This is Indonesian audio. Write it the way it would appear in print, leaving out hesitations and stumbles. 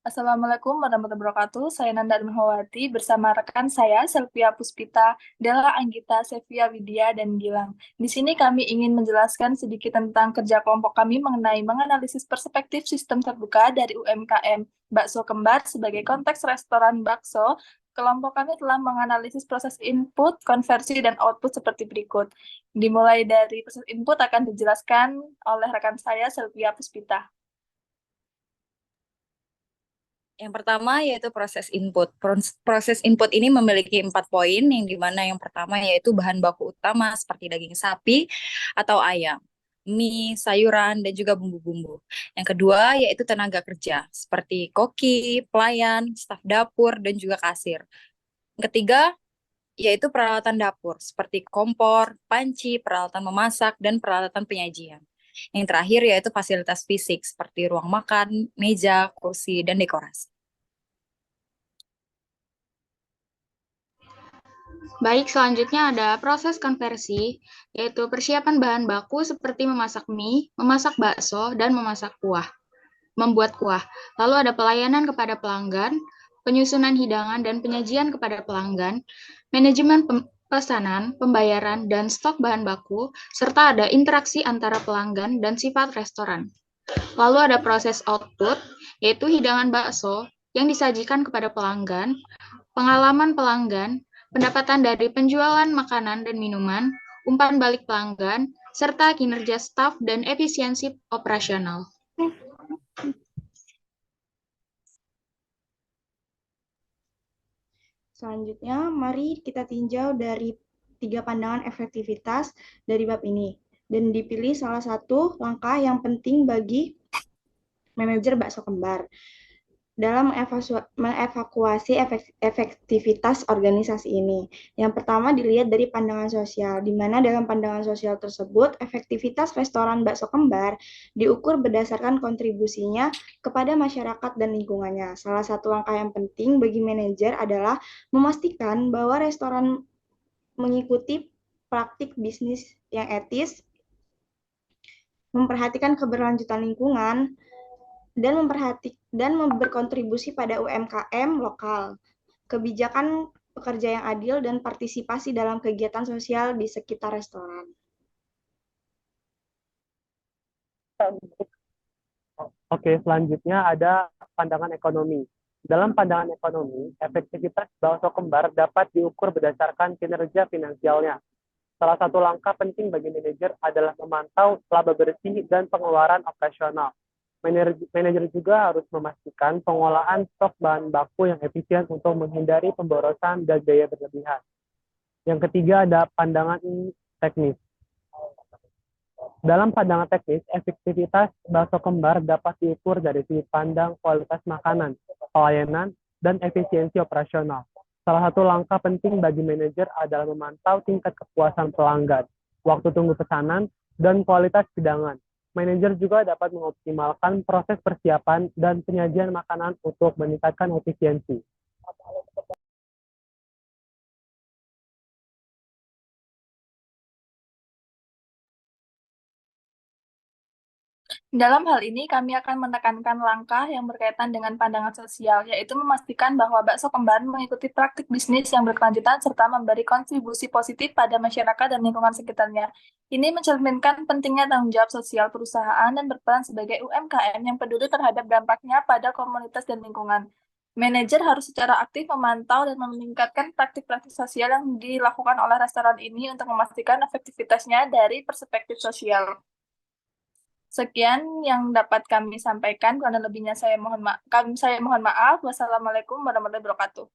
Assalamualaikum warahmatullahi wabarakatuh. Saya Nanda Mahawati bersama rekan saya Selvia Puspita, Della Anggita, Sevia Widya, dan Gilang. Di sini kami ingin menjelaskan sedikit tentang kerja kelompok kami mengenai menganalisis perspektif sistem terbuka dari UMKM Bakso Kembar sebagai konteks restoran bakso. Kelompok kami telah menganalisis proses input, konversi, dan output seperti berikut. Dimulai dari proses input akan dijelaskan oleh rekan saya Selvia Puspita. Yang pertama yaitu proses input. Proses input ini memiliki 4 poin, yang dimana yang pertama yaitu bahan baku utama seperti daging sapi atau ayam, mie, sayuran, dan juga bumbu-bumbu. Yang kedua yaitu tenaga kerja, seperti koki, pelayan, staf dapur, dan juga kasir. Yang ketiga yaitu peralatan dapur, seperti kompor, panci, peralatan memasak, dan peralatan penyajian. Yang terakhir yaitu fasilitas fisik, seperti ruang makan, meja, kursi, dan dekorasi. Baik, selanjutnya ada proses konversi, yaitu persiapan bahan baku seperti memasak mie, memasak bakso, dan memasak kuah, membuat kuah. Lalu ada pelayanan kepada pelanggan, penyusunan hidangan dan penyajian kepada pelanggan, manajemen pesanan, pembayaran, dan stok bahan baku, serta ada interaksi antara pelanggan dan sifat restoran. Lalu ada proses output, yaitu hidangan bakso yang disajikan kepada pelanggan, pengalaman pelanggan, pendapatan dari penjualan makanan dan minuman, umpan balik pelanggan, serta kinerja staf dan efisiensi operasional. Selanjutnya, mari kita tinjau dari 3 pandangan efektivitas dari bab ini, dan dipilih salah satu langkah yang penting bagi manajer bakso kembar dalam mengevakuasi efektivitas organisasi ini. Yang pertama dilihat dari pandangan sosial, di mana dalam pandangan sosial tersebut, efektivitas restoran bakso kembar diukur berdasarkan kontribusinya kepada masyarakat dan lingkungannya. Salah satu langkah yang penting bagi manajer adalah memastikan bahwa restoran mengikuti praktik bisnis yang etis, memperhatikan keberlanjutan lingkungan, dan berkontribusi pada UMKM lokal, kebijakan pekerja yang adil, dan partisipasi dalam kegiatan sosial di sekitar restoran. Oke, selanjutnya ada pandangan ekonomi. Dalam pandangan ekonomi, efektivitas bakso kembar dapat diukur berdasarkan kinerja finansialnya. Salah satu langkah penting bagi manajer adalah memantau laba bersih dan pengeluaran operasional. Manajer juga harus memastikan pengolahan stok bahan baku yang efisien untuk menghindari pemborosan dan biaya berlebihan. Yang ketiga ada pandangan teknis. Dalam pandangan teknis, efektivitas bakso kembar dapat diukur dari sudut pandang kualitas makanan, pelayanan, dan efisiensi operasional. Salah satu langkah penting bagi manajer adalah memantau tingkat kepuasan pelanggan, waktu tunggu pesanan, dan kualitas hidangan. Manajer juga dapat mengoptimalkan proses persiapan dan penyajian makanan untuk meningkatkan efisiensi. Dalam hal ini, kami akan menekankan langkah yang berkaitan dengan pandangan sosial, yaitu memastikan bahwa bakso kembar mengikuti praktik bisnis yang berkelanjutan serta memberi kontribusi positif pada masyarakat dan lingkungan sekitarnya. Ini mencerminkan pentingnya tanggung jawab sosial perusahaan dan berperan sebagai UMKM yang peduli terhadap dampaknya pada komunitas dan lingkungan. Manajer harus secara aktif memantau dan meningkatkan praktik-praktik sosial yang dilakukan oleh restoran ini untuk memastikan efektivitasnya dari perspektif sosial. Sekian yang dapat kami sampaikan, kurang lebihnya saya mohon maaf. Wassalamualaikum warahmatullahi wabarakatuh.